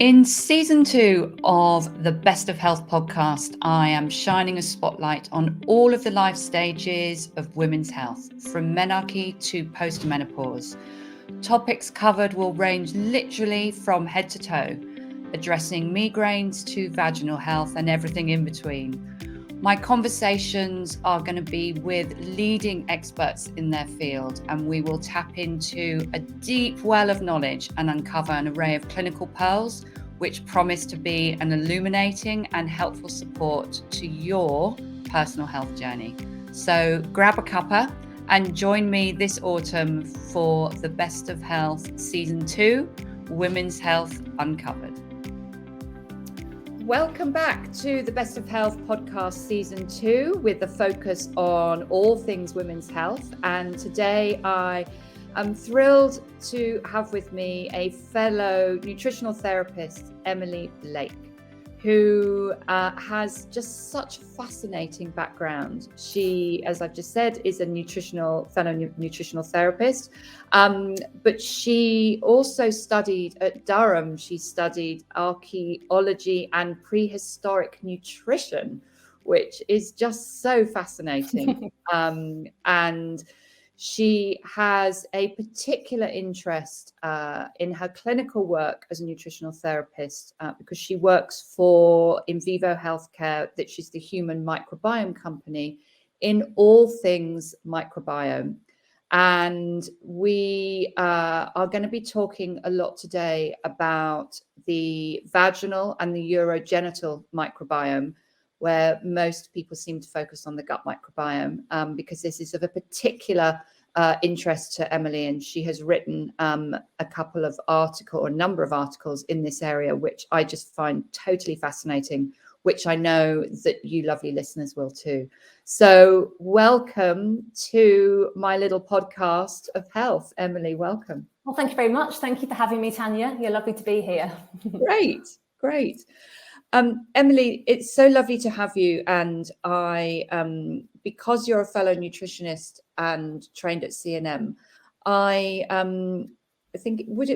In season 2 of the Best of Health podcast, I am shining a spotlight on all of the life stages of women's health, from menarche to post-menopause. Topics covered will range literally from head to toe, addressing migraines to vaginal health and everything in between. My conversations are going to be with leading experts in their field, and we will tap into a deep well of knowledge and uncover an array of clinical pearls which promise to be an illuminating and helpful support to your personal health journey. So grab a cuppa and join me this autumn for the Best of Health Season 2, Women's Health Uncovered. Welcome back to the Best of Health podcast Season 2 with a focus on all things women's health. And today I am thrilled to have with me a fellow nutritional therapist, Emily Blake, who has just such a fascinating background. She, as I've just said, is a fellow nutritional therapist, but she also studied at Durham. She studied archaeology and prehistoric nutrition, which is just so fascinating. And she has a particular interest in her clinical work as a nutritional therapist because she works for vivo healthcare, which is the human microbiome company, in all things microbiome. And we are going to be talking a lot today about the vaginal and the urogenital microbiome, where most people seem to focus on the gut microbiome because this is of a particular interest to Emily, and she has written a number of articles in this area, which I just find totally fascinating, which I know that you lovely listeners will too. So welcome to my little podcast of health. Emily, welcome. Well, thank you very much. Thank you for having me, Tanya. You're lovely to be here. Great. Emily, it's so lovely to have you. And I, because you're a fellow nutritionist and trained at CNM, I think would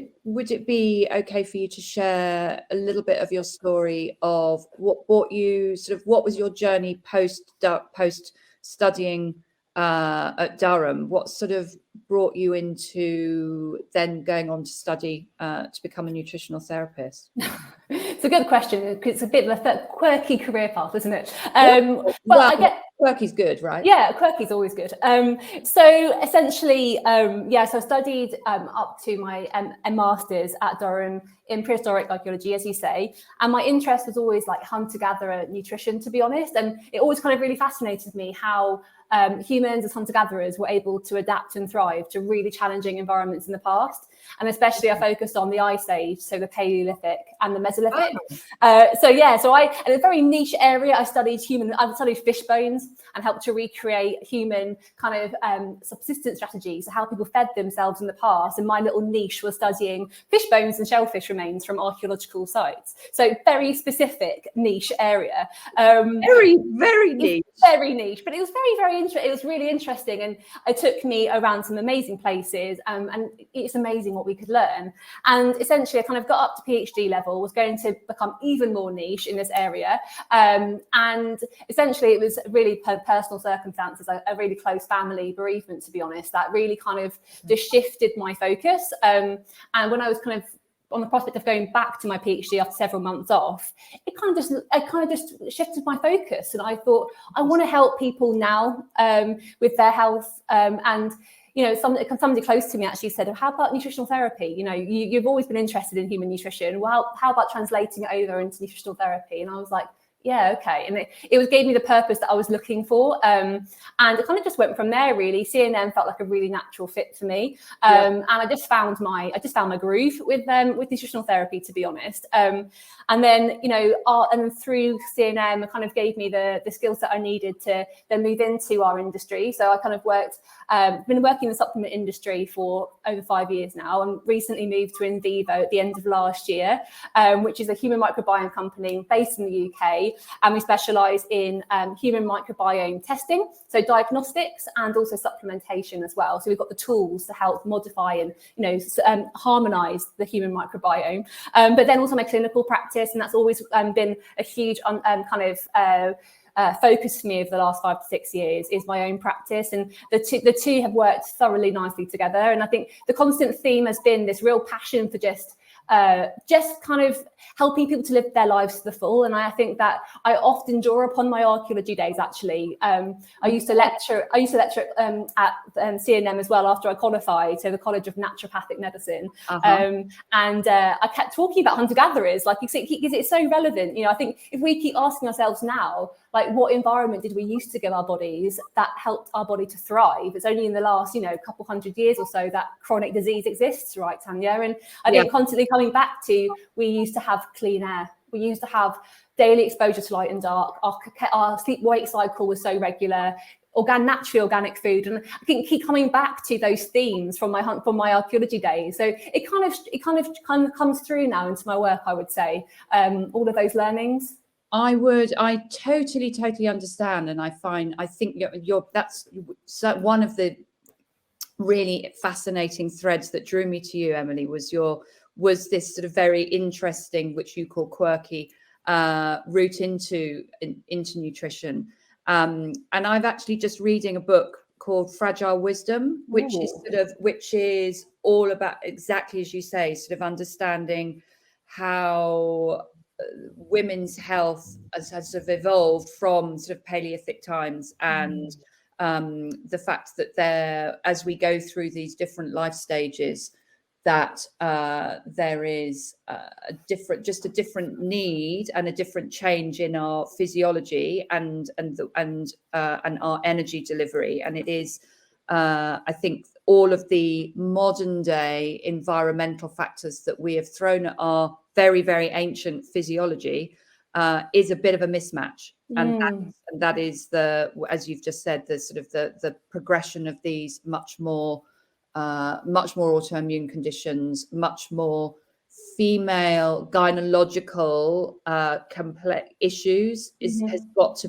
it be okay for you to share a little bit of your story of what brought you, what was your journey post studying at Durham? What sort of brought you into then going on to study to become a nutritional therapist? It's a good question. It's a bit of a quirky career path, isn't it? Quirky's good, right? Yeah, quirky's always good. So essentially, so I studied up to my master's at Durham in prehistoric archaeology, as you say, and my interest was always like hunter-gatherer nutrition, to be honest, and it always kind of really fascinated me how humans as hunter-gatherers were able to adapt and thrive to really challenging environments in the past. And especially I focused on the Ice Age, so the Paleolithic and the Mesolithic. So in a very niche area, I studied fish bones and helped to recreate human kind of subsistence strategies, so how people fed themselves in the past. And my little niche was studying fish bones and shellfish remains from archaeological sites. So very specific niche area. Very niche. Very niche, but it was very interesting. It was really interesting, and it took me around some amazing places, and it's amazing what we could learn. And essentially, I kind of got up to PhD level, was going to become even more niche in this area, and essentially, it was really personal circumstances, a really close family bereavement, to be honest, that really kind of just shifted my focus. And when I was kind of on the prospect of going back to my PhD after several months off, it kind of just shifted my focus. And I thought, I want to help people now with their health. And, you know, somebody close to me actually said, how about nutritional therapy? You know, you've always been interested in human nutrition. Well, how about translating it over into nutritional therapy? And I was like, yeah, okay. And it gave me the purpose that I was looking for. And it kind of just went from there, really. CNM felt like a really natural fit for me. And I just found my groove with nutritional therapy, to be honest. And then, you know, and through CNM, it kind of gave me the skills that I needed to then move into our industry. So I kind of been working in the supplement industry for over 5 years now, and recently moved to Vivo at the end of last year, which is a human microbiome company based in the UK. UK, and we specialise in human microbiome testing, so diagnostics and also supplementation as well. So we've got the tools to help modify and harmonise the human microbiome, but then also my clinical practice, and that's always been a huge focus for me over the last 5 to 6 years is my own practice, and the two have worked thoroughly nicely together. And I think the constant theme has been this real passion for just kind of helping people to live their lives to the full. And I think that I often draw upon my archaeology days. Actually, I used to lecture at CNM as well after I qualified, so the College of Naturopathic Medicine. And I kept talking about hunter-gatherers, like because it's so relevant. I think if we keep asking ourselves now, like, what environment did we used to give our bodies that helped our body to thrive? It's only in the last, couple hundred years or so that chronic disease exists, right, Tanya? And I think constantly coming back to, we used to have clean air. We used to have daily exposure to light and dark. Our sleep-wake cycle was so regular. Naturally organic food, and I think keep coming back to those themes from my archaeology days. So it kind of comes through now into my work, I would say. All of those learnings. I totally understand, and I think that's one of the really fascinating threads that drew me to you, Emily, was this sort of very interesting, which you call quirky, route into nutrition. And I've actually just reading a book called Fragile Wisdom, which is all about, exactly as you say, sort of understanding how women's health has sort of evolved from sort of Paleolithic times, and the fact that as we go through these different life stages, that there is a different need and a different change in our physiology and our energy delivery. And it is, I think, all of the modern day environmental factors that we have thrown at our very, very ancient physiology is a bit of a mismatch. And that is as you've just said, the sort of the progression of these much more autoimmune conditions, much more female gynecological complex issues has got to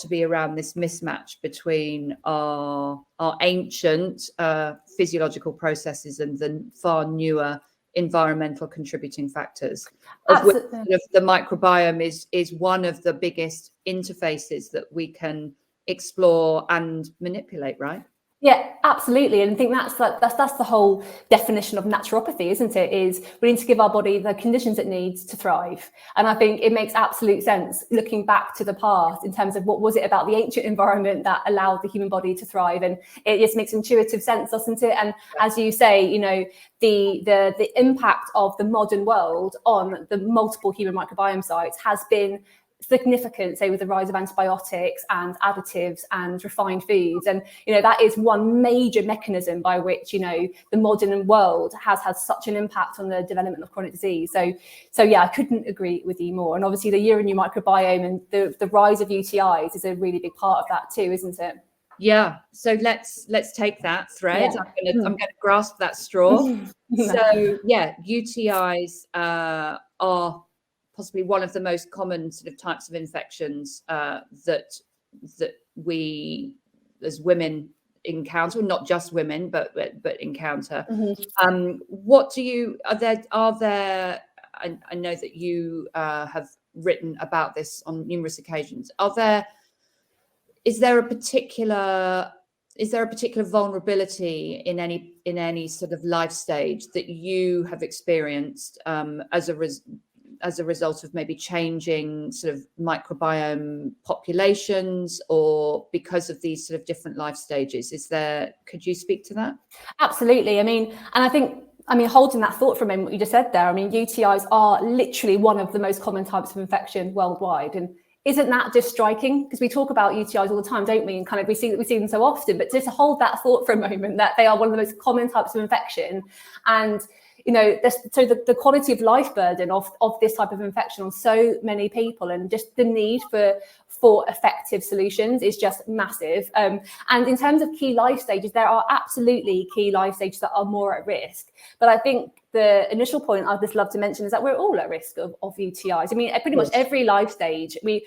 be around this mismatch between our ancient physiological processes and the far newer environmental contributing factors, of which the microbiome is one of the biggest interfaces that we can explore and manipulate, right? Yeah, absolutely. And I think that's the whole definition of naturopathy, isn't it? Is we need to give our body the conditions it needs to thrive. And I think it makes absolute sense looking back to the past in terms of what was it about the ancient environment that allowed the human body to thrive. And it just makes intuitive sense, doesn't it? And as you say, the impact of the modern world on the multiple human microbiome sites has been significant, say with the rise of antibiotics and additives and refined foods. And that is one major mechanism by which the modern world has had such an impact on the development of chronic disease. So yeah, I couldn't agree with you more. And obviously the urinary microbiome and the rise of UTIs is a really big part of that too, isn't it? Yeah, so let's take that thread. Yeah. I'm gonna grasp that straw. So yeah, UTIs are possibly one of the most common sort of types of infections that we as women encounter, not just women, but encounter. What do you are there? I know that you have written about this on numerous occasions. Is there a particular vulnerability in any sort of life stage that you have experienced as a result of maybe changing sort of microbiome populations, or because of these sort of different life stages? Could you speak to that? Absolutely. I think holding that thought for a moment, what you just said there, UTIs are literally one of the most common types of infection worldwide. And isn't that just striking? Because we talk about UTIs all the time, don't we? And kind of we see them so often, but just to hold that thought for a moment, that they are one of the most common types of infection. And the quality of life burden of this type of infection on so many people, and just the need for effective solutions is just massive. And in terms of key life stages, there are absolutely key life stages that are more at risk. But I think the initial point I'd just love to mention is that we're all at risk of UTIs. I mean, at pretty much every life stage, we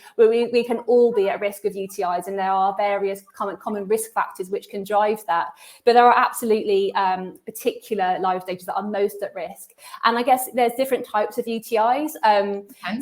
can all be at risk of UTIs, and there are various common risk factors which can drive that. But there are absolutely particular life stages that are most at risk. And I guess there's different types of UTIs.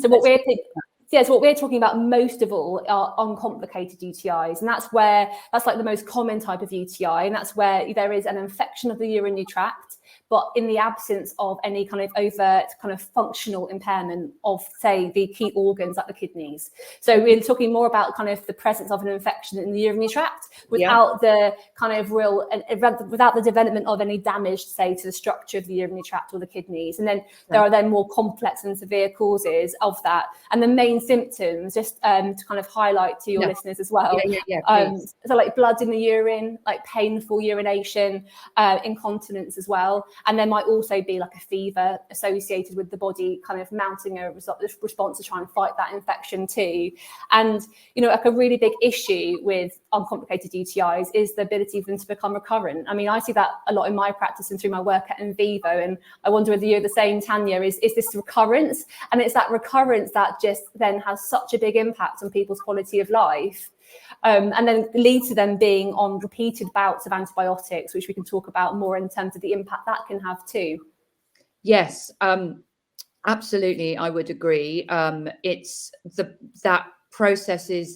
So what we're talking about most of all are uncomplicated UTIs, and that's like the most common type of UTI, and that's where there is an infection of the urinary tract, but in the absence of any kind of overt kind of functional impairment of, say, the key organs like the kidneys. So we're talking more about kind of the presence of an infection in the urinary tract without the kind of without the development of any damage, say, to the structure of the urinary tract or the kidneys. And then there are then more complex and severe causes of that. And the main symptoms, just to kind of highlight to your listeners as well. So like blood in the urine, like painful urination, incontinence as well. And there might also be like a fever associated with the body kind of mounting a response to try and fight that infection too. And, you know, like a really big issue with uncomplicated UTIs is the ability for them to become recurrent. I mean, I see that a lot in my practice and through my work at Vivo. And I wonder whether you're the same, Tanya, is this recurrence? And it's that recurrence that just then has such a big impact on people's quality of life. And then leads to them being on repeated bouts of antibiotics, which we can talk about more in terms of the impact that can have too. Yes, absolutely, I would agree. It's that process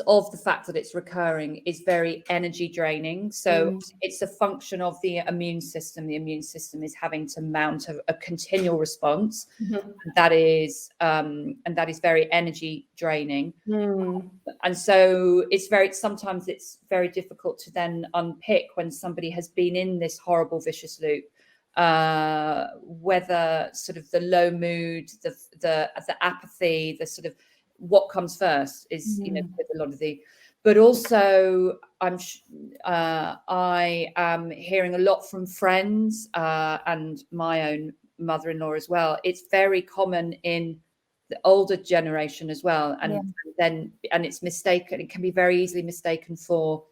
of the fact that it's recurring is very energy draining. So it's a function of the immune system. The immune system is having to mount a continual response. That is very energy draining. And so sometimes it's very difficult to then unpick when somebody has been in this horrible vicious loop, whether sort of the low mood, the apathy, the sort of what comes first is, you know, with a lot of but also I am hearing a lot from friends and my own mother-in-law as well. It's very common in the older generation as well. And it's mistaken. It can be very easily mistaken for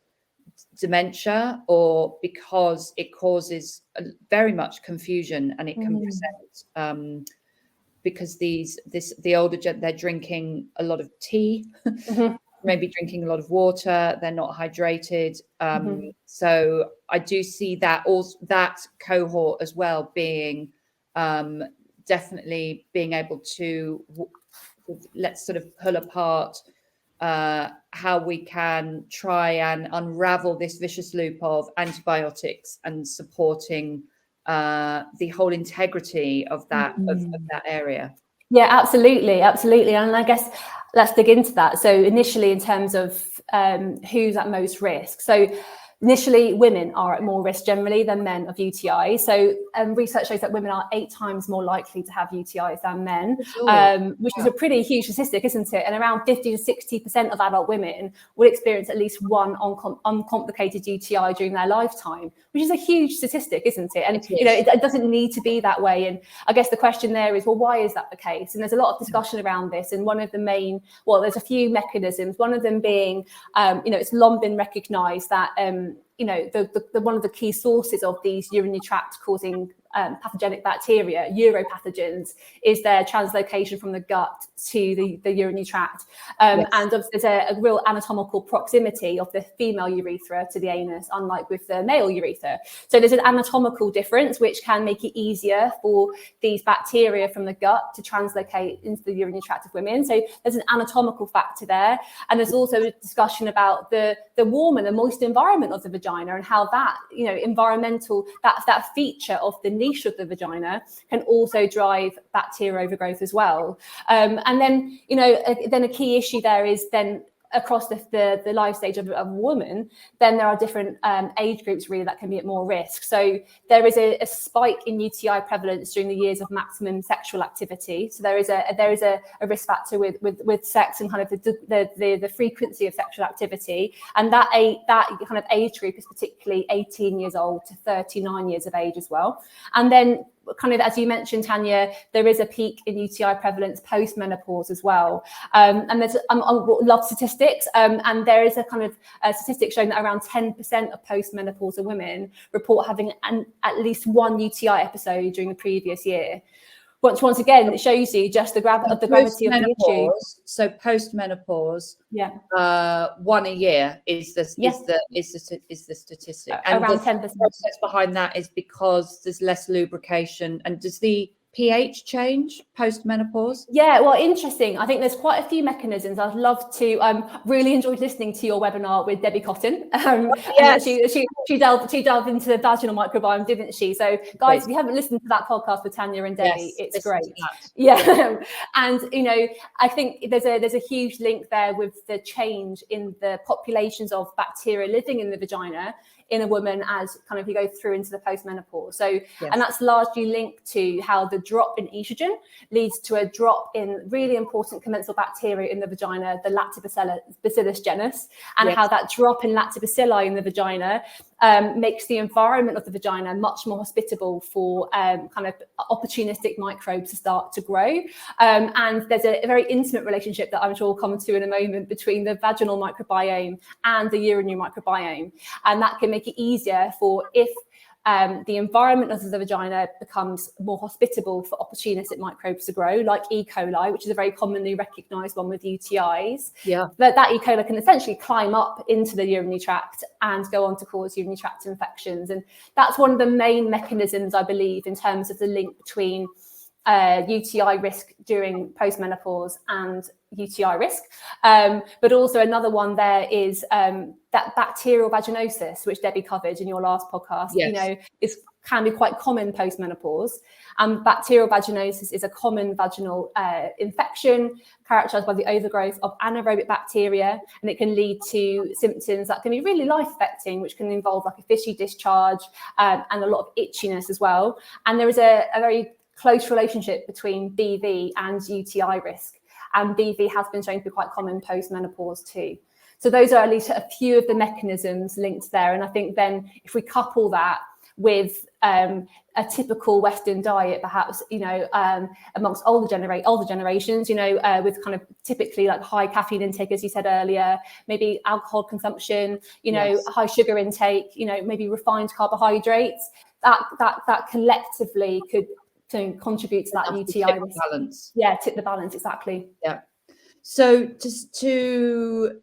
dementia, or because it causes very much confusion, and it can present because the older they're drinking a lot of tea, maybe drinking a lot of water, they're not hydrated. So I do see that cohort as well being definitely being able to let's sort of pull apart how we can try and unravel this vicious loop of antibiotics and supporting the whole integrity of that of that area. Yeah, absolutely. And I guess let's dig into that. So initially, in terms of who's at most risk, so initially women are at more risk generally than men of UTI. So research shows that women are 8 times more likely to have UTIs than men, which is a pretty huge statistic, isn't it? And around 50 to 60% of adult women will experience at least one uncomplicated UTI during their lifetime, which is a huge statistic, isn't it? And you know, it doesn't need to be that way. And I guess the question there is, well, why is that the case? And there's a lot of discussion around this. And one of the main, there's a few mechanisms. One of them being, you know, it's long been recognised that you know, the one of the key sources of these urinary tract causing pathogenic bacteria, uropathogens, is their translocation from the gut to the urinary tract. And there's a real anatomical proximity of the female urethra to the anus, unlike with the male urethra. So there's an anatomical difference, which can make it easier for these bacteria from the gut to translocate into the urinary tract of women. So there's an anatomical factor there. And there's also a discussion about the warm and the moist environment of the vagina, and how that, you know, environmental, that feature of the niche of the vagina can also drive bacterial overgrowth as well. And then, you know, then a key issue there is then across the life stage of a woman, then there are different age groups really that can be at more risk. So there is a spike in UTI prevalence during the years of maximum sexual activity. So there is a risk factor with sex and kind of the frequency of sexual activity, and that kind of age group is particularly 18 years old to 39 years of age as well. And then kind of, as you mentioned, Tanya, there is a peak in UTI prevalence post-menopause as well. And there's, I love statistics, and there is a kind of statistic showing that around 10% of post-menopausal women report having at least one UTI episode during the previous year. Once again, it shows you just the gravity of the issue. So post-menopause, 1 a year is the statistic, and around the 10%. process behind that is because there's less lubrication. And does the pH change post-menopause? Yeah, well, interesting. I think there's quite a few mechanisms. I'd love to. Really enjoyed listening to your webinar with Debbie Cotton. Yes. She delved into the vaginal microbiome, didn't she? So, guys, if you haven't listened to that podcast with Tanya and Debbie, it's great. Yeah, and I think there's a huge link there with the change in the populations of bacteria living in the vagina in a woman as kind of you go through into the postmenopause. So, and that's largely linked to how the drop in estrogen leads to a drop in really important commensal bacteria in the vagina, the lactobacillus genus, and how that drop in lactobacilli in the vagina makes the environment of the vagina much more hospitable for kind of opportunistic microbes to start to grow. And there's a very intimate relationship that I'm sure we'll come to in a moment between the vaginal microbiome and the urinary microbiome. And that can make it easier for if the environment of the vagina becomes more hospitable for opportunistic microbes to grow, like E. coli, which is a very commonly recognised one with UTIs. That E. coli can essentially climb up into the urinary tract and go on to cause urinary tract infections. And that's one of the main mechanisms, I believe, in terms of the link between UTI risk during postmenopause and UTI risk. But also another one there is that bacterial vaginosis, which Debbie covered in your last podcast, can be quite common postmenopause. Bacterial vaginosis is a common vaginal infection characterized by the overgrowth of anaerobic bacteria, and it can lead to symptoms that can be really life-affecting, which can involve like a fishy discharge and a lot of itchiness as well. And there is a very close relationship between BV and UTI risk, and BV has been shown to be quite common post-menopause too. So those are at least a few of the mechanisms linked there. And I think then if we couple that with a typical Western diet, perhaps, amongst older generations, with kind of typically like high caffeine intake, as you said earlier, maybe alcohol consumption, high sugar intake, maybe refined carbohydrates, that collectively could contribute to that UTI balance. Tip the balance, exactly. So just to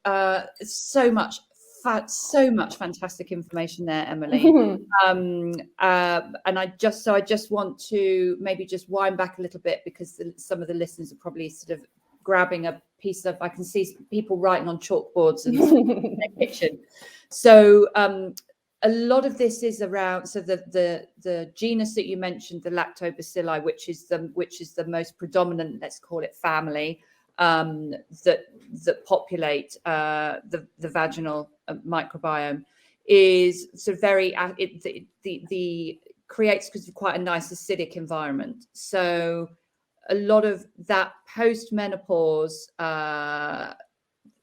so much fantastic information there, Emily. And I just want to maybe just wind back a little bit, because some of the listeners are probably sort of grabbing a piece of, I can see people writing on chalkboards and in their kitchen. So a lot of this is around, so the genus that you mentioned, the lactobacilli, which is the most predominant, let's call it, family that populate the vaginal microbiome, is sort of very creates quite a nice acidic environment. So a lot of that post-menopause,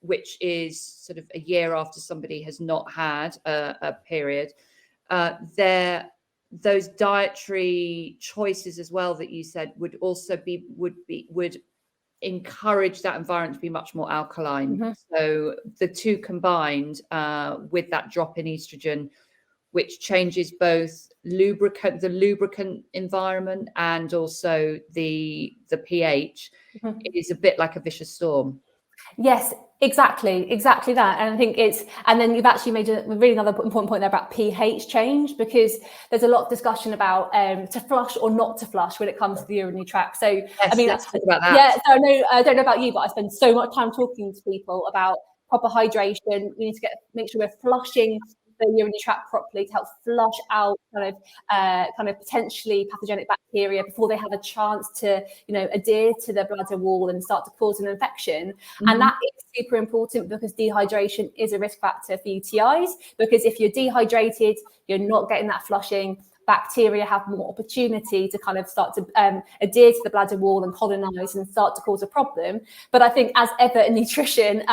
which is sort of a year after somebody has not had a period, those dietary choices as well that you said would encourage that environment to be much more alkaline. So the two combined with that drop in estrogen, which changes both the lubricant environment and also the pH, it is a bit like a vicious storm. Yes, exactly that. And I think and then you've actually made a really another important point there about pH change, because there's a lot of discussion about to flush or not to flush when it comes to the urinary tract. So yes, I mean, let's talk about that. Yeah, so I don't know about you, but I spend so much time talking to people about proper hydration. We need to make sure we're flushing the urinary tract properly to help flush out kind of potentially pathogenic bacteria before they have a chance to adhere to the bladder wall and start to cause an infection. And that is super important, because dehydration is a risk factor for UTIs, because if you're dehydrated, you're not getting that flushing, bacteria have more opportunity to kind of start to adhere to the bladder wall and colonize and start to cause a problem. But I think, as ever in nutrition,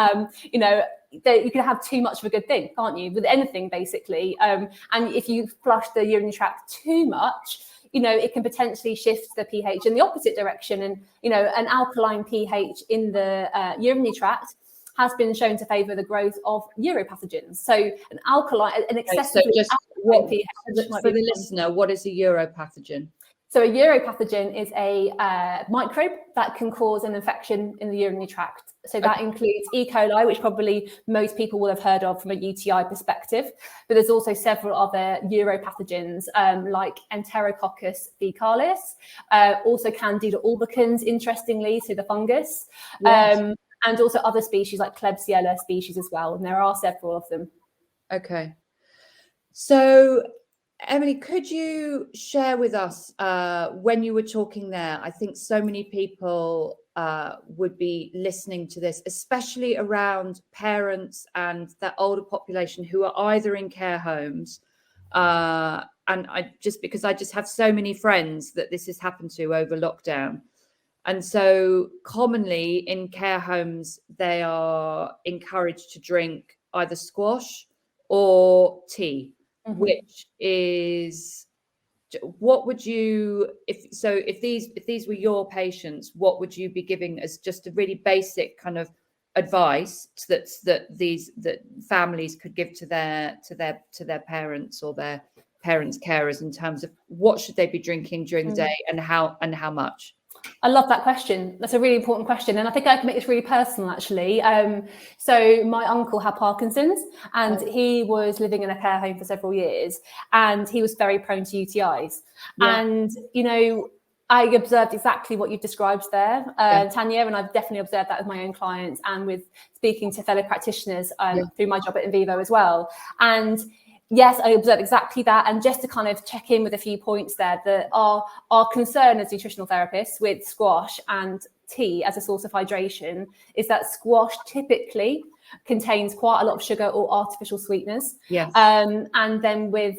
you can have too much of a good thing, can't you, with anything basically. And if you flush the urinary tract too much, it can potentially shift the pH in the opposite direction. And, an alkaline pH in the urinary tract has been shown to favour the growth of uropathogens. So an excessively alkaline pH. For the listener, what is a uropathogen? So a uropathogen is a microbe that can cause an infection in the urinary tract. So that includes E. coli, which probably most people will have heard of from a UTI perspective. But there's also several other uropathogens like Enterococcus fecalis, also Candida albicans, interestingly, so the fungus, and also other species like Klebsiella species as well. And there are several of them. Okay. So, Emily, could you share with us when you were talking there? I think so many people would be listening to this, especially around parents and that older population who are either in care homes. And because I just have so many friends that this has happened to over lockdown. And so commonly in care homes, they are encouraged to drink either squash or tea. Which is, what would you, if these were your patients, what would you be giving as just a really basic kind of advice that families could give to their parents or their parents' carers in terms of what should they be drinking during the day and how much? I love that question. That's a really important question. And I think I can make this really personal, actually. So my uncle had Parkinson's and he was living in a care home for several years and he was very prone to UTIs. Yeah. And, I observed exactly what you've described there, Tanya, and I've definitely observed that with my own clients and with speaking to fellow practitioners through my job at Vivo as well. And yes, I observed exactly that. And just to kind of check in with a few points there, that our concern as nutritional therapists with squash and tea as a source of hydration is that squash typically contains quite a lot of sugar or artificial sweeteners. Yes. And then with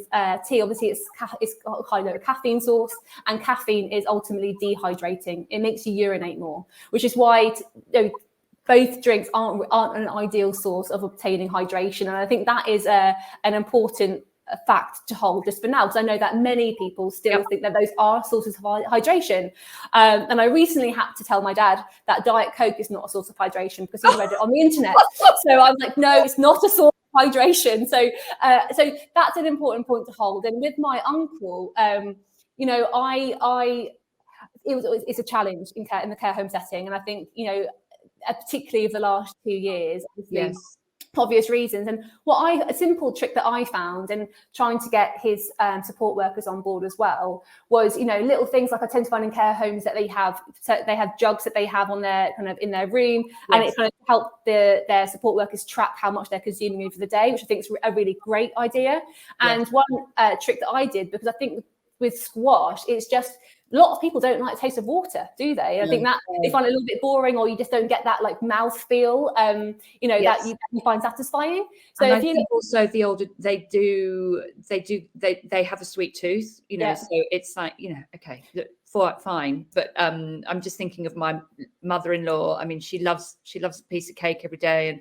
tea, obviously it's got a high low caffeine source, and caffeine is ultimately dehydrating. It makes you urinate more, which is why both drinks aren't an ideal source of obtaining hydration. And I think that is an important fact to hold just for now, because I know that many people still think that those are sources of hydration. And I recently had to tell my dad that Diet Coke is not a source of hydration because he read it on the internet. So I was like, no, it's not a source of hydration. So that's an important point to hold. And with my uncle, it's a challenge in the care home setting. And I think, particularly of the last 2 years, obviously, obvious reasons. And a simple trick that I found in trying to get his support workers on board as well was, little things like I tend to find in care homes that they have jugs that they have on their kind of in their room, and it kind of helped their support workers track how much they're consuming over the day, which I think is a really great idea. And one trick that I did, because I think with squash, it's just a lot of people don't like the taste of water, do they? I think that they find it a little bit boring, or you just don't get that like mouth feel, that you find satisfying. So and I think also the older they have a sweet tooth, so it's like, okay, fine. But I'm just thinking of my mother-in-law. I mean, she loves a piece of cake every day,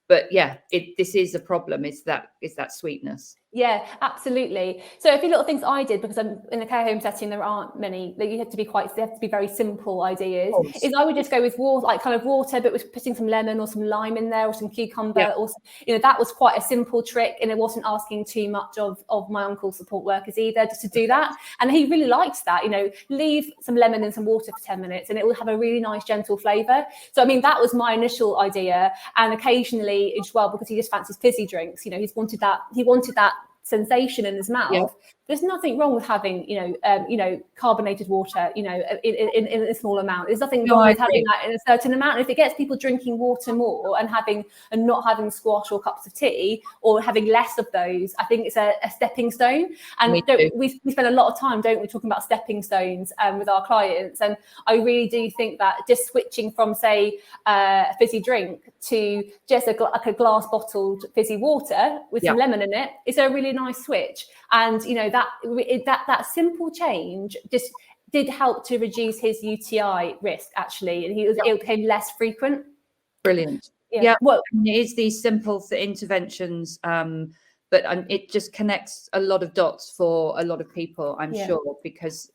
this is a problem. Is that sweetness. Yeah, absolutely. So a few little things I did, because I'm in a care home setting, there aren't many, they have to be very simple ideas, is I would just go with water, like kind of water, but with putting some lemon or some lime in there or some cucumber, or, that was quite a simple trick, and it wasn't asking too much of my uncle's support workers either, just to do that. And he really liked that, leave some lemon in some water for 10 minutes and it will have a really nice gentle flavour. So, I mean, that was my initial idea. And occasionally as well, because he just fancies fizzy drinks, he wanted that sensation in his mouth. There's nothing wrong with having, carbonated water, in a small amount. There's nothing wrong with having that in a certain amount. And if it gets people drinking water more and not having squash or cups of tea, or having less of those, I think it's a stepping stone. And we spend a lot of time, don't we, talking about stepping stones with our clients. And I really do think that just switching from, say, a fizzy drink to just a glass bottled fizzy water with some lemon in it is a really nice switch. And that simple change just did help to reduce his UTI risk, actually, and it became less frequent. Brilliant. Well, it is these simple interventions but it just connects a lot of dots for a lot of people, I'm sure, because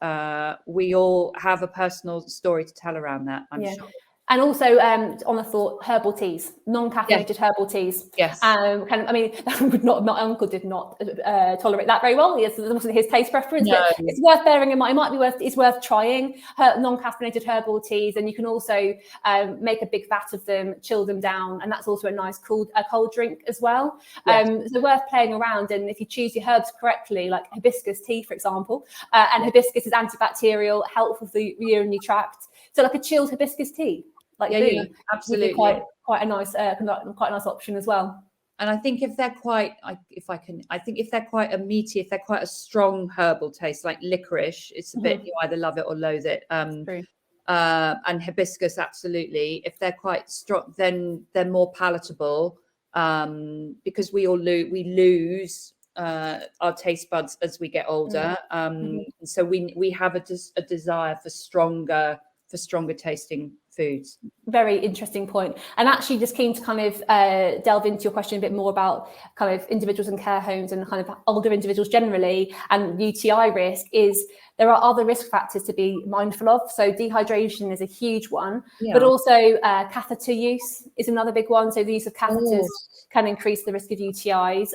we all have a personal story to tell around that, I'm sure. And also, on the thought, herbal teas, non-caffeinated herbal teas. Yes. I mean, my uncle did not tolerate that very well. It wasn't his taste preference, but it's worth bearing in mind. It's worth trying non-caffeinated herbal teas, and you can also make a big vat of them, chill them down, and that's also a nice cold drink as well. So worth playing around, and if you choose your herbs correctly, like hibiscus tea, for example, and hibiscus is antibacterial, helpful for the urinary tract. So like a chilled hibiscus tea. Absolutely, quite a nice option as well. And I think if they're quite, if they're quite a meaty, if they're quite a strong herbal taste, like licorice, it's a bit, you either love it or loathe it. And hibiscus, absolutely. If they're quite strong, then they're more palatable, because we lose our taste buds as we get older. So we have a desire for stronger tasting foods. Very interesting point. And actually just keen to kind of delve into your question a bit more about kind of individuals in care homes and kind of older individuals generally and UTI risk. Is there are other risk factors to be mindful of. So dehydration is a huge one, but also catheter use is another big one. So the use of catheters can increase the risk of UTIs.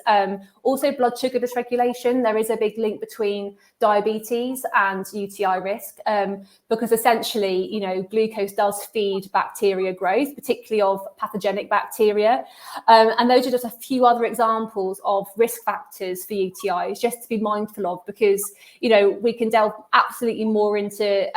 Also blood sugar dysregulation. There is a big link between diabetes and UTI risk, because essentially, glucose does feed bacteria growth, particularly of pathogenic bacteria. And those are just a few other examples of risk factors for UTIs, just to be mindful of, because, we can delve absolutely more into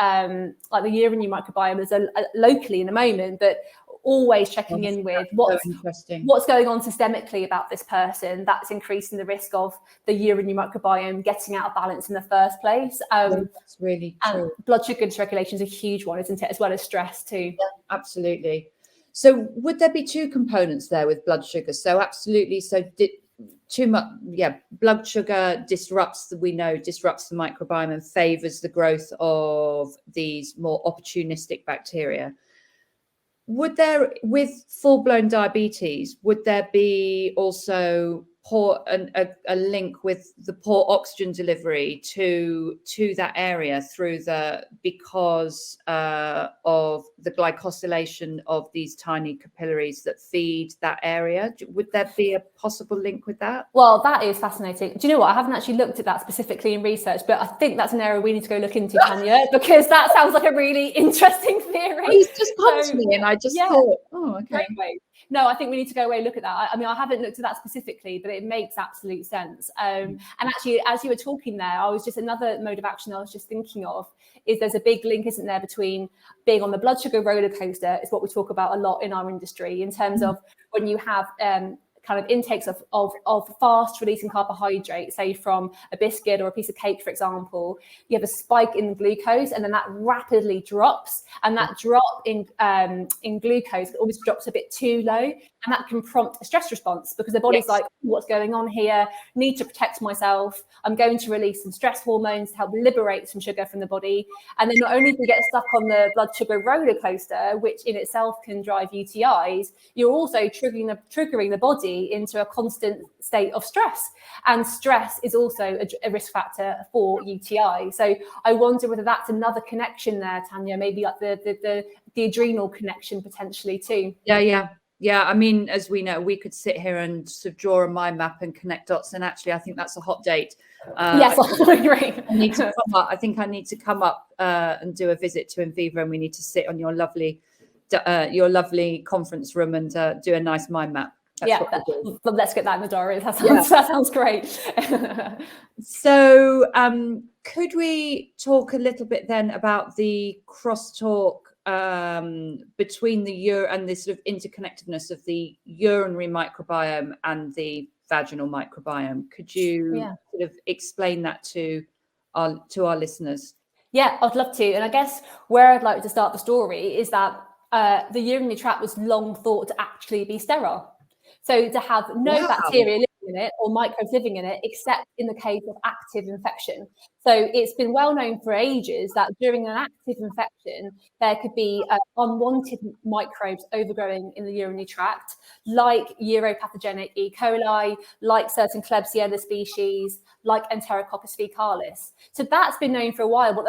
like the urinary microbiome as locally in a moment, but always checking in with what's going on systemically about this person that's increasing the risk of the urinary microbiome getting out of balance in the first place. That's really true. Blood sugar dysregulation is a huge one, isn't it, as well as stress too? Yeah, absolutely. So would there be two components there with blood sugar? So absolutely. So too much, blood sugar disrupts the microbiome and favors the growth of these more opportunistic bacteria. Would there, with full-blown diabetes, would there be also a link with the poor oxygen delivery to that area because of the glycosylation of these tiny capillaries that feed that area? Would there be a possible link with that? Well, that is fascinating. Do you know what? I haven't actually looked at that specifically in research, but I think that's an area we need to go look into, Tanya, because that sounds like a really interesting theory. He's just come to me and I just thought, okay. No, I think we need to go away and look at that. I mean, I haven't looked at that specifically, but it makes absolute sense. And actually, as you were talking there, another mode of action I was just thinking of is there's a big link, isn't there, between being on the blood sugar roller coaster, is what we talk about a lot in our industry, in terms of when you have kind of intakes of fast releasing carbohydrates, say from a biscuit or a piece of cake, for example, you have a spike in glucose and then that rapidly drops, and that drop in glucose always drops a bit too low, and that can prompt a stress response because the body's like, what's going on here? Need to protect myself. I'm going to release some stress hormones to help liberate some sugar from the body. And then not only do you get stuck on the blood sugar roller coaster, which in itself can drive UTIs, you're also triggering the body into a constant state of stress. And stress is also a risk factor for UTI. So I wonder whether that's another connection there, Tanya, maybe like the adrenal connection potentially too. Yeah, I mean, as we know, we could sit here and sort of draw a mind map and connect dots. And actually, I think that's a hot date. Yes, I agree. I need to come up. I think I need to come up and do a visit to Inviva, and we need to sit on your lovely conference room and do a nice mind map. Let's get that in the diary. That sounds great. So, could we talk a little bit then about the crosstalk between the and this sort of interconnectedness of the urinary microbiome and the vaginal microbiome? Could you sort of explain that to our listeners? Yeah, I'd love to. And I guess where I'd like to start the story is that the urinary tract was long thought to actually be sterile. So to have no bacteria in it or microbes living in it, except in the case of active infection. So it's been well known for ages that during an active infection, there could be unwanted microbes overgrowing in the urinary tract, like uropathogenic E. coli, like certain Klebsiella species, like Enterococcus faecalis. So that's been known for a while, but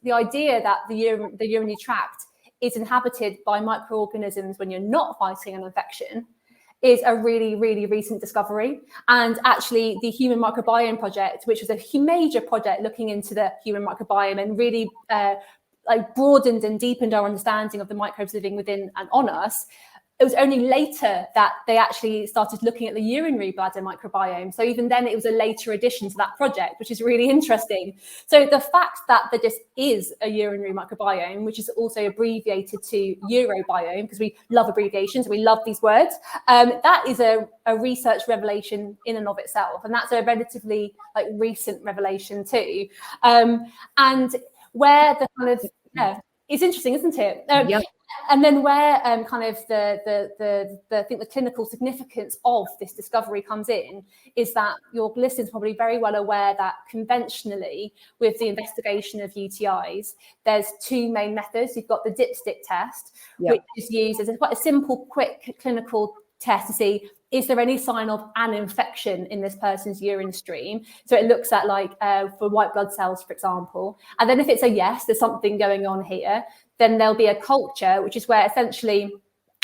the idea that the urinary tract is inhabited by microorganisms when you're not fighting an infection is a really, really recent discovery. And actually the Human Microbiome Project, which was a major project looking into the human microbiome and really broadened and deepened our understanding of the microbes living within and on us, it was only later that they actually started looking at the urinary bladder microbiome. So even then it was a later addition to that project, which is really interesting. So the fact that there just is a urinary microbiome, which is also abbreviated to urobiome, because we love abbreviations, we love these words, that is a research revelation in and of itself. And that's a relatively recent revelation too. And where the kind of, it's interesting, isn't it? Yeah. And then where kind of I think the clinical significance of this discovery comes in is that your listeners are probably very well aware that conventionally with the investigation of UTIs, there's two main methods. You've got the dipstick test, which is used as quite a simple, quick clinical test to see, is there any sign of an infection in this person's urine stream? So it looks at for white blood cells, for example. And then if it's a yes, there's something going on here, then there'll be a culture, which is where essentially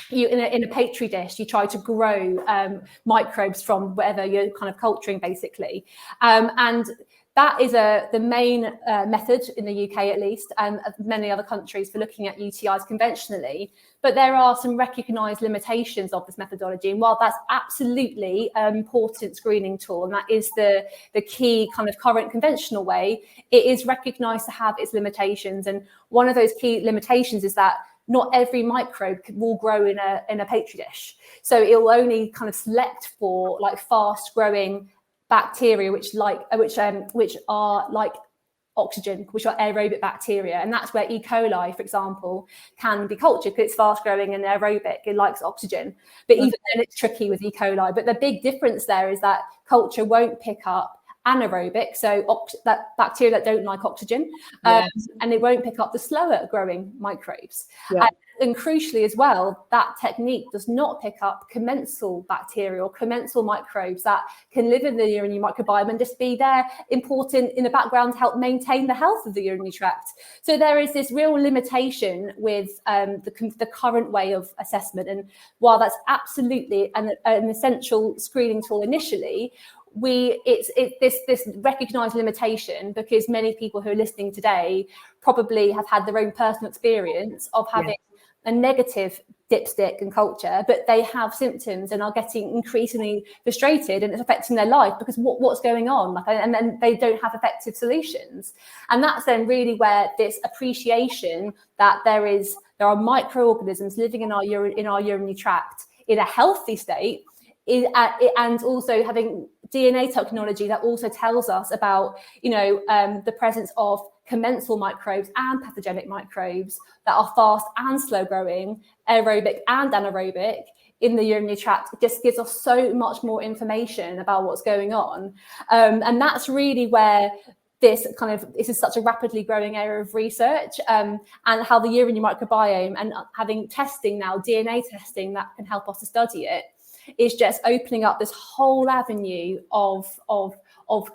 you in a petri dish, you try to grow microbes from whatever you're kind of culturing, basically. And that is the main method in the UK, at least, and many other countries, for looking at UTIs conventionally. But there are some recognised limitations of this methodology. And while that's absolutely an important screening tool, and that is the key kind of current conventional way, it is recognised to have its limitations. And one of those key limitations is that not every microbe will grow in a petri dish. So it will only kind of select for fast growing bacteria, which are like oxygen, which are aerobic bacteria. And that's where E. coli, for example, can be cultured because it's fast growing and aerobic. It likes oxygen. But even then it's tricky with E. coli. But the big difference there is that culture won't pick up anaerobic, so that bacteria that don't like oxygen, and it won't pick up the slower growing microbes. And crucially as well, that technique does not pick up commensal bacteria or commensal microbes that can live in the urinary microbiome and just be there important in the background to help maintain the health of the urinary tract. So there is this real limitation with the current way of assessment. And while that's absolutely an essential screening tool initially, this recognized limitation, because many people who are listening today probably have had their own personal experience of having a negative dipstick and culture, but they have symptoms and are getting increasingly frustrated, and it's affecting their life because what's going on, and then they don't have effective solutions. And that's then really where this appreciation that there are microorganisms living in our urinary tract in a healthy state, and also having DNA technology that also tells us about the presence of commensal microbes and pathogenic microbes that are fast and slow growing, aerobic and anaerobic in the urinary tract. It just gives us so much more information about what's going on. And that's really where this is such a rapidly growing area of research, and how the urinary microbiome, and having testing now, DNA testing that can help us to study it, is just opening up this whole avenue of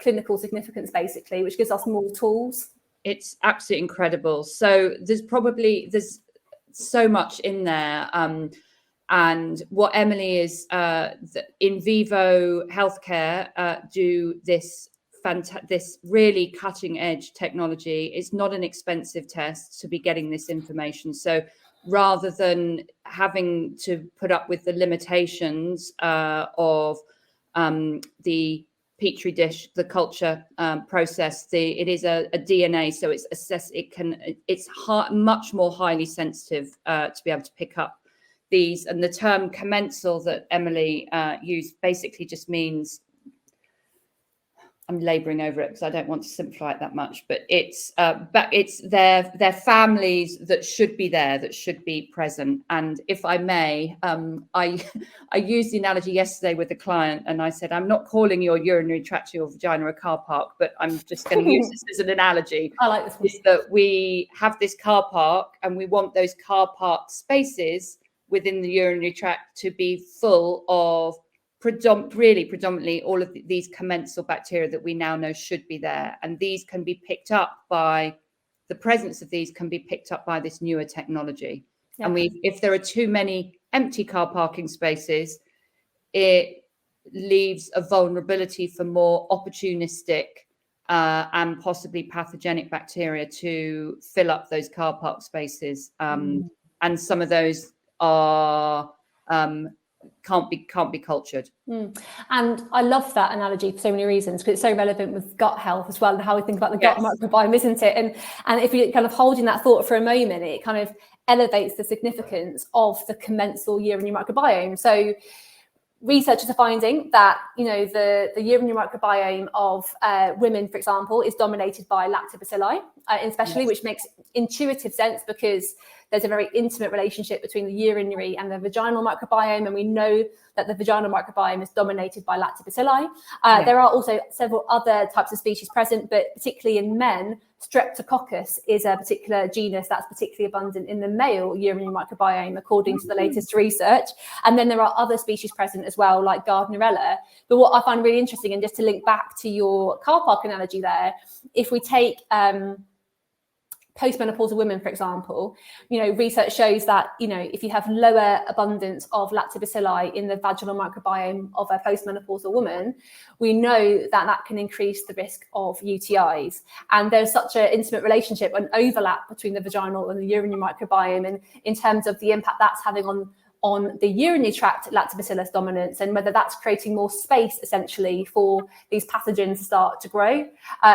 clinical significance, basically, which gives us more tools. It's absolutely incredible. So there's so much in there. And what Emily is in vivo healthcare do this really cutting edge technology. It's not an expensive test to be getting this information. So rather than having to put up with the limitations of the petri dish, the culture process, it is a DNA, so it's much more highly sensitive to be able to pick up these. And the term commensal that Emily used basically just means I'm labouring over it because I don't want to simplify it that much, but it's their families that should be there, that should be present. And if I may, I used the analogy yesterday with a client, and I said, I'm not calling your urinary tract or your vagina a car park, but I'm just going to use this as an analogy. I like this one. Is that we have this car park, and we want those car park spaces within the urinary tract to be full of predominantly all of these commensal bacteria that we now know should be there. And these can be picked up by, the presence of these can be picked up by this newer technology. Yeah. And if there are too many empty car parking spaces, it leaves a vulnerability for more opportunistic and possibly pathogenic bacteria to fill up those car park spaces. And some of those are can't be cultured. And I love that analogy for so many reasons, because it's so relevant with gut health as well, and how we think about the gut microbiome, isn't it? And if you're kind of holding that thought for a moment, it kind of elevates the significance of the commensal urinary microbiome. So researchers are finding that, you know, the urinary microbiome of women, for example, is dominated by lactobacilli, especially, which makes intuitive sense because there's a very intimate relationship between the urinary and the vaginal microbiome, and we know that the vaginal microbiome is dominated by lactobacilli. There are also several other types of species present, but particularly in men, Streptococcus is a particular genus that's particularly abundant in the male urinary microbiome, according to the latest research. And then there are other species present as well, like Gardnerella. But what I find really interesting, and just to link back to your car park analogy there, if we take postmenopausal women, for example, you know, research shows that, you know, if you have lower abundance of lactobacilli in the vaginal microbiome of a postmenopausal woman, we know that that can increase the risk of UTIs. And there's such an intimate relationship, an overlap between the vaginal and the urinary microbiome, and in terms of the impact that's having on the urinary tract lactobacillus dominance, and whether that's creating more space essentially for these pathogens to start to grow,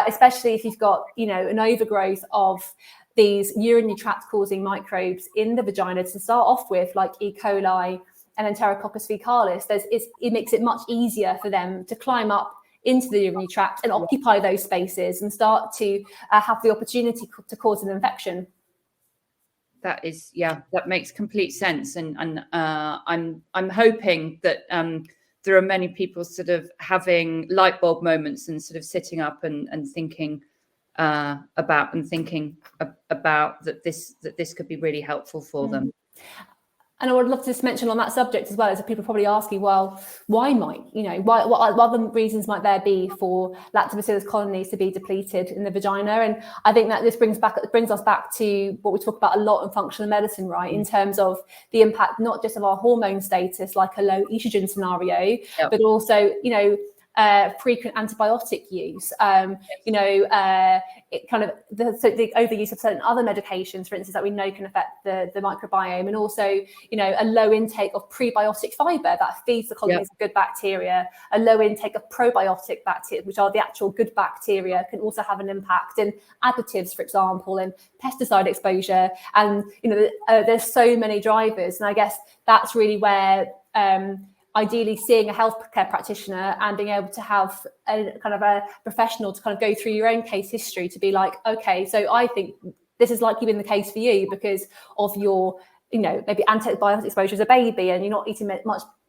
especially if you've got, you know, an overgrowth of these urinary tract causing microbes in the vagina to start off with, like E. coli and Enterococcus fecalis. It makes it much easier for them to climb up into the urinary tract and occupy those spaces and start to have the opportunity to cause an infection. That is, that makes complete sense. And I'm hoping that there are many people sort of having light bulb moments and sort of sitting up and thinking about that this could be really helpful for them. And I would love to just mention on that subject as well, is that people probably asking, well, why might, you know, what other reasons might there be for lactobacillus colonies to be depleted in the vagina? And I think that this brings us back to what we talk about a lot in functional medicine, right? In terms of the impact, not just of our hormone status, like a low estrogen scenario, but also, you know, frequent antibiotic use, it kind of the overuse of certain other medications, for instance, that we know can affect the microbiome, and also, you know, a low intake of prebiotic fiber that feeds the colonies of good bacteria, a low intake of probiotic bacteria, which are the actual good bacteria, can also have an impact, and additives, for example, and pesticide exposure. And, you know, there's so many drivers, and I guess that's really where ideally seeing a healthcare practitioner and being able to have a kind of a professional to kind of go through your own case history to be like, okay, so I think this is likely been the case for you because of your, you know, maybe antibiotic exposure as a baby, and you're not eating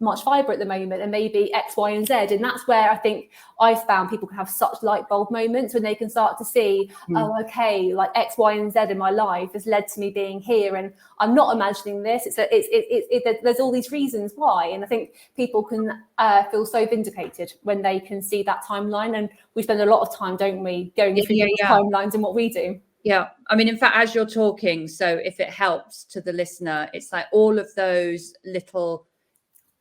much fiber at the moment, and maybe X, Y, and Z. And that's where I think I've found people can have such light bulb moments when they can start to see, oh, okay, like X, Y, and Z in my life has led to me being here, and I'm not imagining this. There's all these reasons why, and I think people can feel so vindicated when they can see that timeline. And we spend a lot of time, don't we, going through these timelines and what we do. Yeah, I mean, in fact, as you're talking, so if it helps to the listener, it's like all of those little,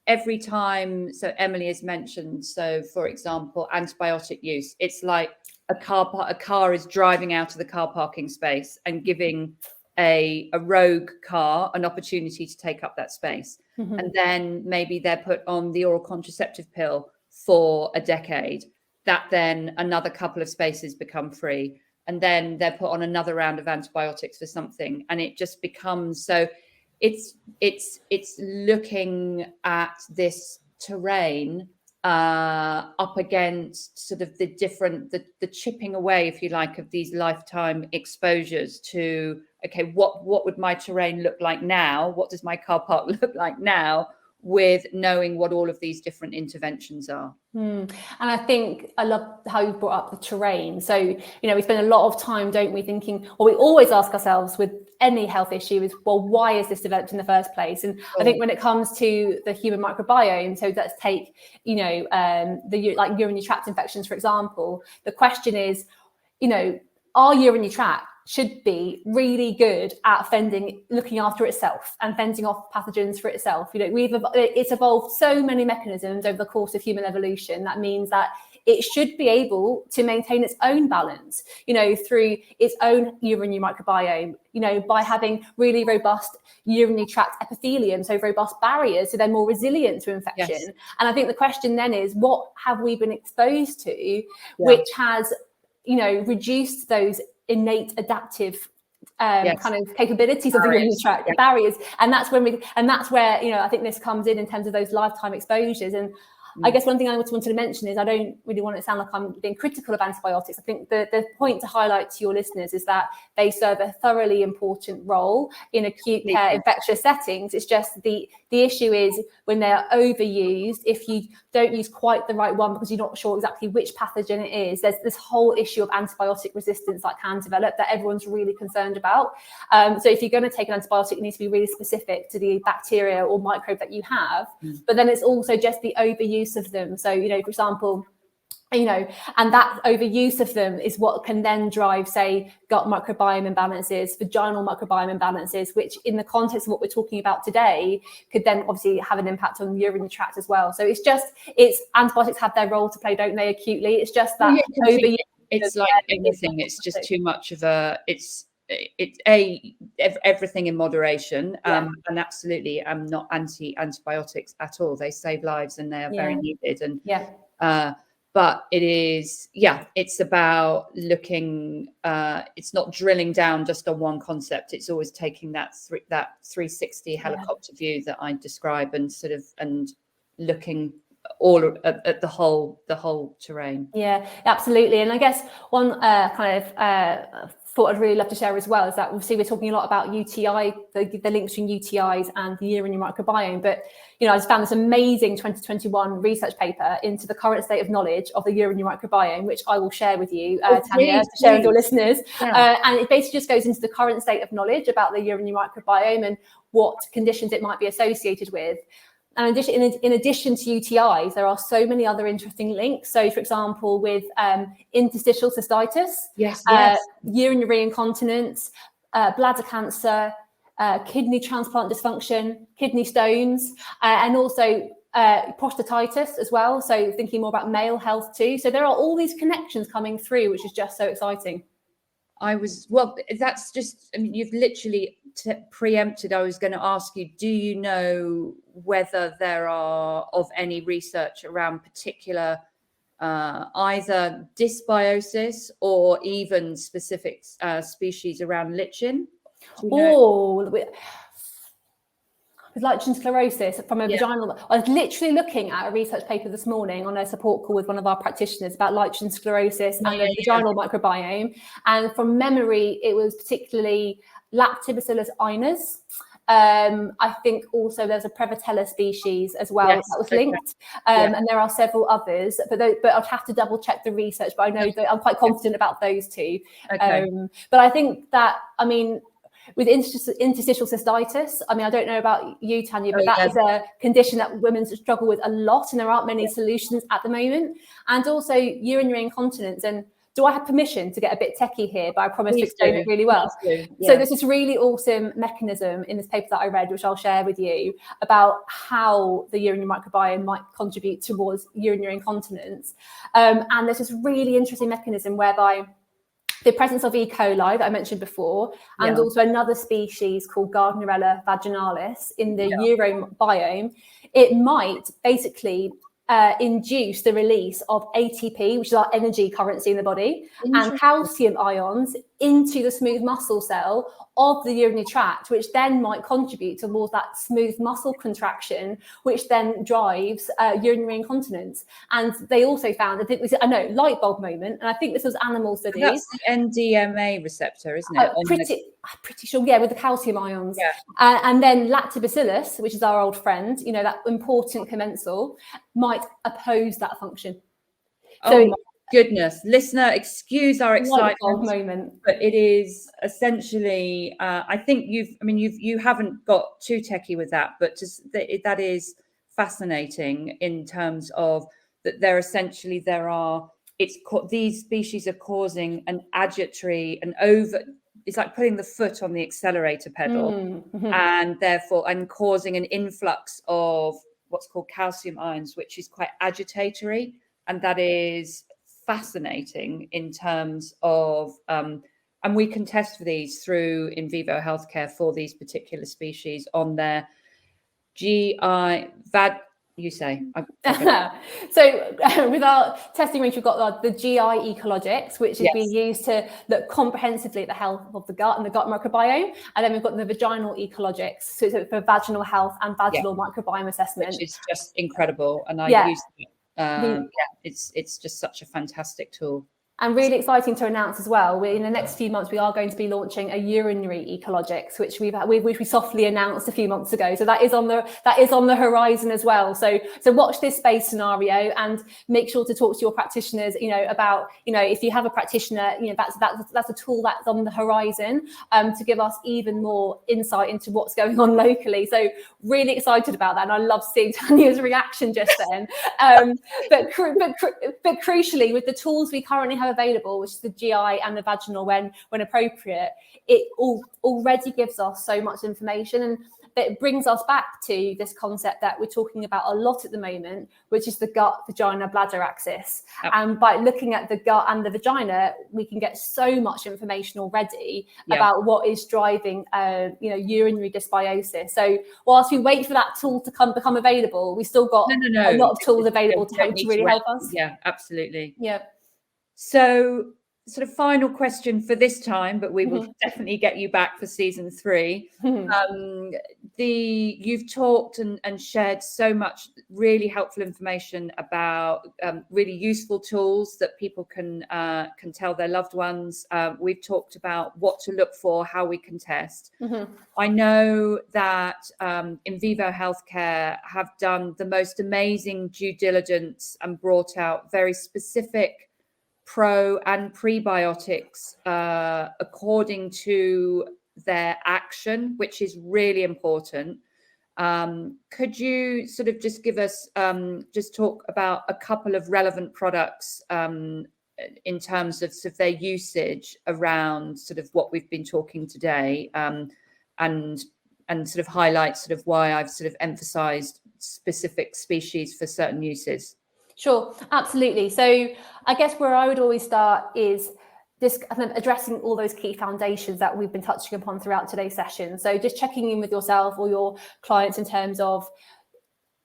every time, so Emily has mentioned, so for example, antibiotic use, it's like a car is driving out of the car parking space and giving a rogue car an opportunity to take up that space. And then maybe they're put on the oral contraceptive pill for a decade, that then another couple of spaces become free. And then they're put on another round of antibiotics for something, and it just becomes so. It's looking at this terrain up against sort of the chipping away, if you like, of these lifetime exposures to, okay, what would my terrain look like now? What does my car park look like now, with knowing what all of these different interventions are? And I think I love how you brought up the terrain. So, we spend a lot of time, don't we, thinking, or we always ask ourselves with any health issue is, well, why is this developed in the first place? And I think when it comes to the human microbiome, so let's take, the urinary tract infections, for example, the question is, our urinary tract should be really good at looking after itself and fending off pathogens for itself. It's evolved so many mechanisms over the course of human evolution. That means that it should be able to maintain its own balance, through its own urinary microbiome, by having really robust urinary tract epithelium, so robust barriers, so they're more resilient to infection. Yes. And I think the question then is, what have we been exposed to, which has, reduced those innate adaptive kind of capabilities of the urinary tract barriers? And that's where I think this comes in terms of those lifetime exposures. And I guess one thing I wanted to mention is, I don't really want it to sound like I'm being critical of antibiotics. I think the point to highlight to your listeners is that they serve a thoroughly important role in acute care infectious settings. It's just the issue is when they're overused, if you don't use quite the right one because you're not sure exactly which pathogen it is, there's this whole issue of antibiotic resistance that can develop that everyone's really concerned about. So if you're going to take an antibiotic, it needs to be really specific to the bacteria or microbe that you have. But then it's also just the overuse of them. So, for example, and that overuse of them is what can then drive, say, gut microbiome imbalances, vaginal microbiome imbalances, which in the context of what we're talking about today could then obviously have an impact on the urinary tract as well. So it's antibiotics have their role to play, don't they, acutely? It's just that overuse. It's like anything, it's just too much of everything in moderation. And absolutely, I'm not antibiotics at all. They save lives and they are very needed. And but it is, it's about looking, it's not drilling down just on one concept. It's always taking that 360 helicopter view that I describe, and and looking all at the whole terrain. Yeah, absolutely. And I guess one thought I'd really love to share as well is that obviously we're talking a lot about UTI, the links between UTIs and the urinary microbiome. But, I just found this amazing 2021 research paper into the current state of knowledge of the urinary microbiome, which I will share with you, Tanya, to share with your listeners. And it basically just goes into the current state of knowledge about the urinary microbiome and what conditions it might be associated with. And in addition to UTIs, there are so many other interesting links. So, for example, with interstitial cystitis, urinary incontinence, bladder cancer, kidney transplant dysfunction, kidney stones, and also prostatitis as well. So thinking more about male health too. So there are all these connections coming through, which is just so exciting. That's just, you've literally preempted. I was going to ask you, do you know whether there are of any research around particular either dysbiosis or even specific species around lichen? With lichen sclerosis from a vaginal. I was literally looking at a research paper this morning on a support call with one of our practitioners about lichen sclerosis and the vaginal microbiome. And from memory, it was particularly Lactobacillus inus. I think also there's a Prevotella species as well that was linked, and there are several others, but I'd have to double check the research. But I know that I'm quite confident about those two. But I think that, with interstitial cystitis, I don't know about you, Tanya, but that is a condition that women struggle with a lot, and there aren't many solutions at the moment. And also urinary incontinence. And do I have permission to get a bit techie here? But I promise to explain it really well. So there's this really awesome mechanism in this paper that I read, which I'll share with you, about how the urinary microbiome might contribute towards urinary incontinence. And there's this really interesting mechanism whereby the presence of E. coli that I mentioned before, and also another species called Gardnerella vaginalis in the urobiome, it might basically induce the release of ATP, which is our energy currency in the body, and calcium ions into the smooth muscle cell of the urinary tract, which then might contribute towards that smooth muscle contraction, which then drives urinary incontinence. And they also found, light bulb moment, and I think this was animal studies. That's the NDMA receptor, isn't it? I'm pretty sure, yeah, with the calcium ions. Yeah. And then lactobacillus, which is our old friend, that important commensal, might oppose that function. Oh my goodness, listener, excuse our excitement moment, but it is essentially. I think you haven't got too techie with that, but just that is fascinating in terms of that. These species are causing an agitatory and over. It's like putting the foot on the accelerator pedal, and therefore causing an influx of what's called calcium ions, which is quite agitatory. And that is fascinating in terms of, and we can test for these through in vivo healthcare for these particular species on their GI, you say. So with our testing range, we've got the GI ecologics, which is being used to look comprehensively at the health of the gut and the gut microbiome. And then we've got the vaginal ecologics, so it's for vaginal health and vaginal microbiome assessment. Which is just incredible. And I use it. It's just such a fantastic tool. And really exciting to announce as well, in the next few months, we are going to be launching a urinary ecologics, which we softly announced a few months ago. So that is on the horizon as well. So watch this space scenario and make sure to talk to your practitioners, about, if you have a practitioner, that's a tool that's on the horizon to give us even more insight into what's going on locally. So really excited about that. And I love seeing Tanya's reaction just then. But crucially, with the tools we currently have available, which is the GI and the vaginal when appropriate, it already gives us so much information, and it brings us back to this concept that we're talking about a lot at the moment, which is the gut, vagina, bladder axis. And by looking at the gut and the vagina, we can get so much information already about what is driving urinary dysbiosis. So whilst we wait for that tool to become available, we still got a lot of tools available to really help us. Yeah, absolutely. Yeah. So sort of final question for this time, but we will definitely get you back for season 3. You've talked and shared so much really helpful information about really useful tools that people can tell their loved ones. We've talked about what to look for, how we can test. I know that in vivo healthcare have done the most amazing due diligence and brought out very specific pro and prebiotics according to their action, which is really important. Could you sort of just give us, just talk about a couple of relevant products in terms of sort of their usage around sort of what we've been talking today, and sort of highlight sort of why I've sort of emphasized specific species for certain uses? Sure, absolutely. So I guess where I would always start is just kind of addressing all those key foundations that we've been touching upon throughout today's session. So just checking in with yourself or your clients in terms of,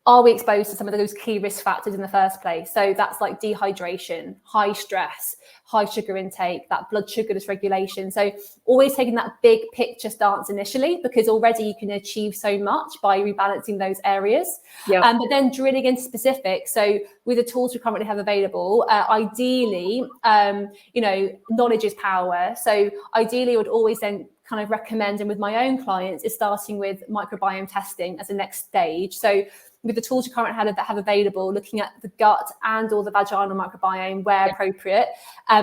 are we exposed to some of those key risk factors in the first place? So that's like dehydration, high stress, high sugar intake, that blood sugar dysregulation. So always taking that big picture stance initially, because already you can achieve so much by rebalancing those areas. But then drilling into specifics. So with the tools we currently have available, ideally, knowledge is power. So ideally, I would always then kind of recommend, and with my own clients, is starting with microbiome testing as a next stage. So with the tools you currently have available, looking at the gut and or the vaginal microbiome where appropriate,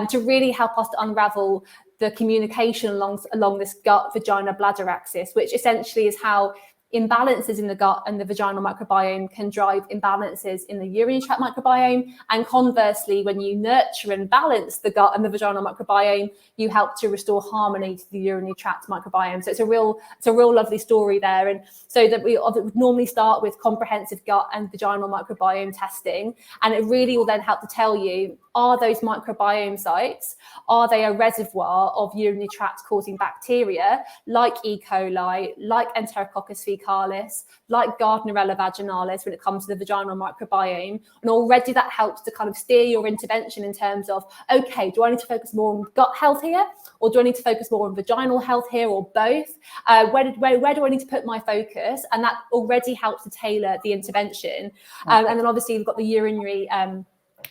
to really help us to unravel the communication along this gut, vagina, bladder axis, which essentially is how imbalances in the gut and the vaginal microbiome can drive imbalances in the urinary tract microbiome. And conversely, when you nurture and balance the gut and the vaginal microbiome, you help to restore harmony to the urinary tract microbiome. So it's a real lovely story there. And so that we would normally start with comprehensive gut and vaginal microbiome testing. And it really will then help to tell you, are those microbiome sites, are they a reservoir of urinary tract causing bacteria like E. coli, like Enterococcus faecal lumbricalis, like Gardnerella vaginalis when it comes to the vaginal microbiome. And already that helps to kind of steer your intervention in terms of, okay, do I need to focus more on gut health here? Or do I need to focus more on vaginal health here, or both? Where do I need to put my focus? And that already helps to tailor the intervention. And then obviously we've got the urinary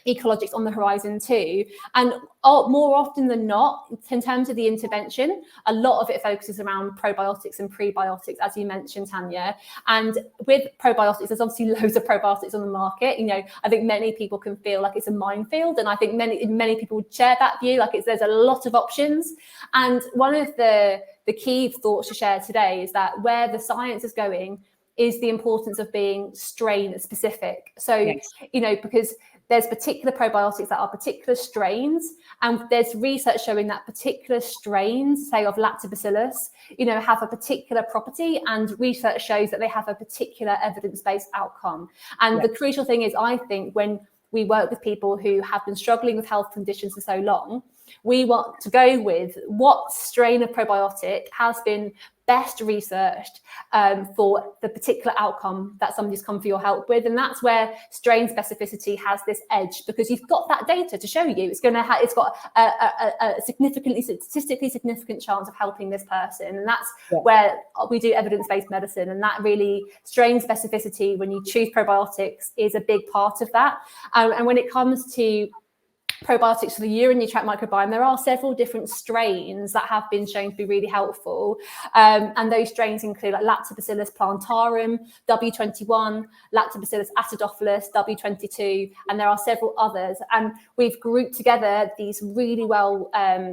ecologics on the horizon too. And more often than not, in terms of the intervention, a lot of it focuses around probiotics and prebiotics, as you mentioned, Tanya. And with probiotics, there's obviously loads of probiotics on the market. You know, I think many people can feel like it's a minefield, and I think many people would share that view. Like there's a lot of options. And one of the key thoughts to share today is that where the science is going is the importance of being strain specific. So, you know, because there's particular probiotics that are particular strains, and there's research showing that particular strains, say of lactobacillus, you know, have a particular property, and research shows that they have a particular evidence-based outcome. And the crucial thing is, I think, when we work with people who have been struggling with health conditions for so long, we want to go with what strain of probiotic has been best researched for the particular outcome that somebody's come for your help with. And that's where strain specificity has this edge, because you've got that data to show you. It's got a statistically significant chance of helping this person. And that's where we do evidence-based medicine. And that really, strain specificity, when you choose probiotics, is a big part of that. And when it comes to probiotics for the urinary tract microbiome, there are several different strains that have been shown to be really helpful. And those strains include like Lactobacillus plantarum, W21, Lactobacillus acidophilus, W22, and there are several others. And we've grouped together these really well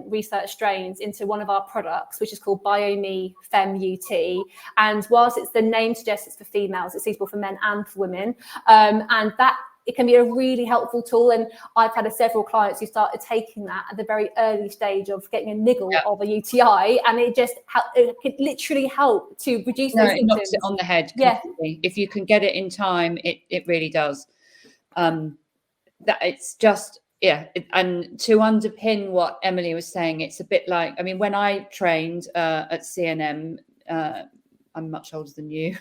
researched strains into one of our products, which is called BioMe Fem UT. And whilst the name suggests it's for females, it's suitable for men and for women. And that it can be a really helpful tool. And I've had several clients who started taking that at the very early stage of getting a niggle of a UTI, and it could literally help to reduce those symptoms. It knocks it on the head completely. If you can get it in time, it really does. That it's just, and to underpin what Emily was saying, it's a bit like, I mean, when I trained at CNM, I'm much older than you,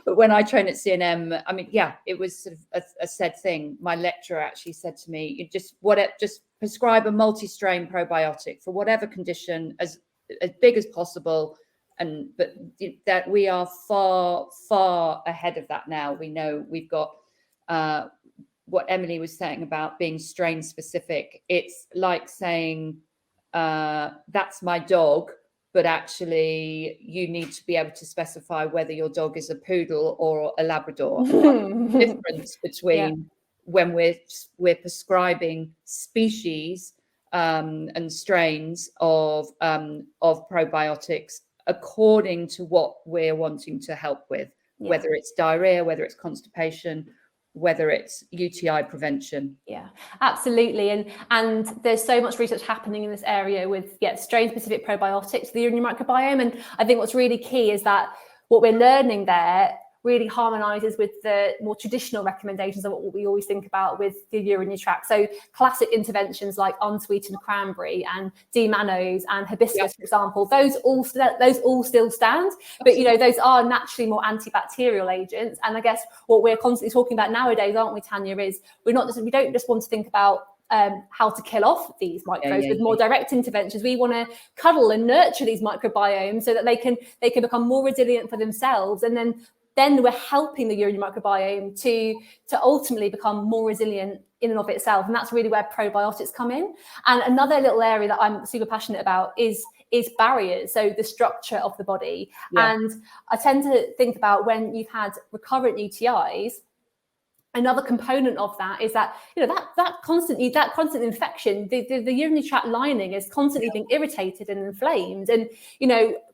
but when I trained at CNM, I mean, it was sort of a said thing. My lecturer actually said to me, "You just prescribe a multistrain probiotic for whatever condition, as big as possible." But that we are far ahead of that now. We know we've got what Emily was saying about being strain specific. It's like saying that's my dog, but actually you need to be able to specify whether your dog is a poodle or a Labrador. The difference between when we're prescribing species and strains of probiotics according to what we're wanting to help with, whether it's diarrhea, whether it's constipation, whether it's UTI prevention. Yeah, absolutely. And there's so much research happening in this area with strain specific probiotics for the urinary microbiome. And I think what's really key is that what we're learning there really harmonizes with the more traditional recommendations of what we always think about with the urinary tract. So classic interventions like unsweetened cranberry and D-mannose and hibiscus, for example, those all still stand. But those are naturally more antibacterial agents. And I guess what we're constantly talking about nowadays, aren't we, Tanya, is we don't just want to think about how to kill off these microbes with more direct interventions. We want to cuddle and nurture these microbiomes so that they can become more resilient for themselves, and then we're helping the urinary microbiome to ultimately become more resilient in and of itself. And that's really where probiotics come in. And another little area that I'm super passionate about is barriers, so the structure of the body. And I tend to think about when you've had recurrent UTIs, another component of that is that that constant infection, the urinary tract lining is constantly being irritated and inflamed. And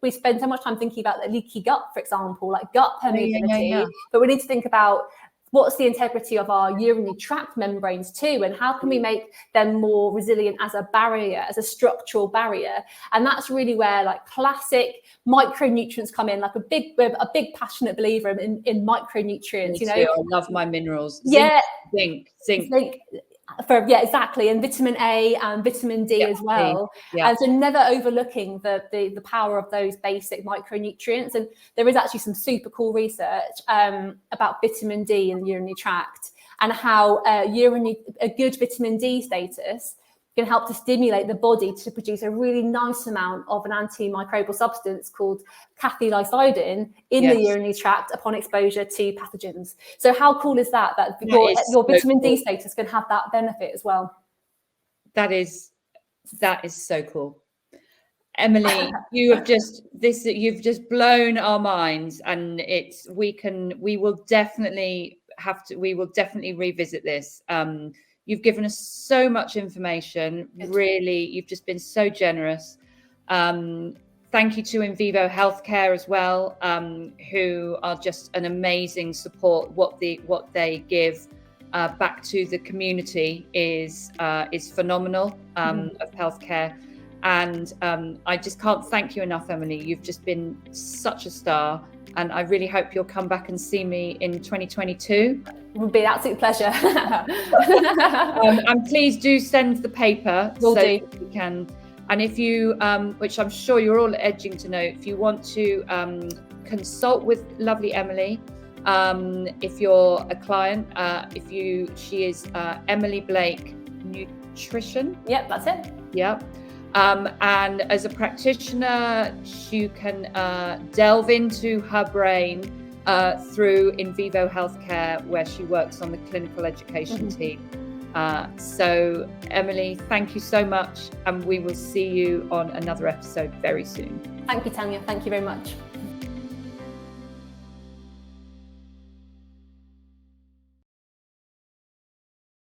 we spend so much time thinking about the leaky gut, for example, like gut permeability. But we need to think about what's the integrity of our urinary tract membranes too, and how can we make them more resilient as a barrier, as a structural barrier. And that's really where like classic micronutrients come in. Like we're a big passionate believer in micronutrients. Me too. I love my minerals. Zinc. Exactly, and vitamin A and vitamin D as well. And so never overlooking the power of those basic micronutrients. And there is actually some super cool research about vitamin D in the urinary tract, and how a good vitamin D status can help to stimulate the body to produce a really nice amount of an antimicrobial substance called cathelicidin in the urinary tract upon exposure to pathogens. So how cool is that? That your vitamin D status can have that benefit as well. That is so cool. Emily, you've just blown our minds, and we will definitely revisit this. You've given us so much information. Really, you've just been so generous. Thank you to Vivo Healthcare as well, who are just an amazing support. What they give back to the community is phenomenal of healthcare. And I just can't thank you enough, Emily. You've just been such a star. And I really hope you'll come back and see me in 2022. It would be an absolute pleasure. And please do send the paper Will do. that we can. And if you, which I'm sure you're all edging to know, if you want to consult with lovely Emily, if you're a client, she is Emily Blake Nutrition. Yep, that's it. Yep. And as a practitioner, you can delve into her brain through Vivo Healthcare, where she works on the clinical education team. So, Emily, thank you so much, and we will see you on another episode very soon. Thank you, Tanya. Thank you very much.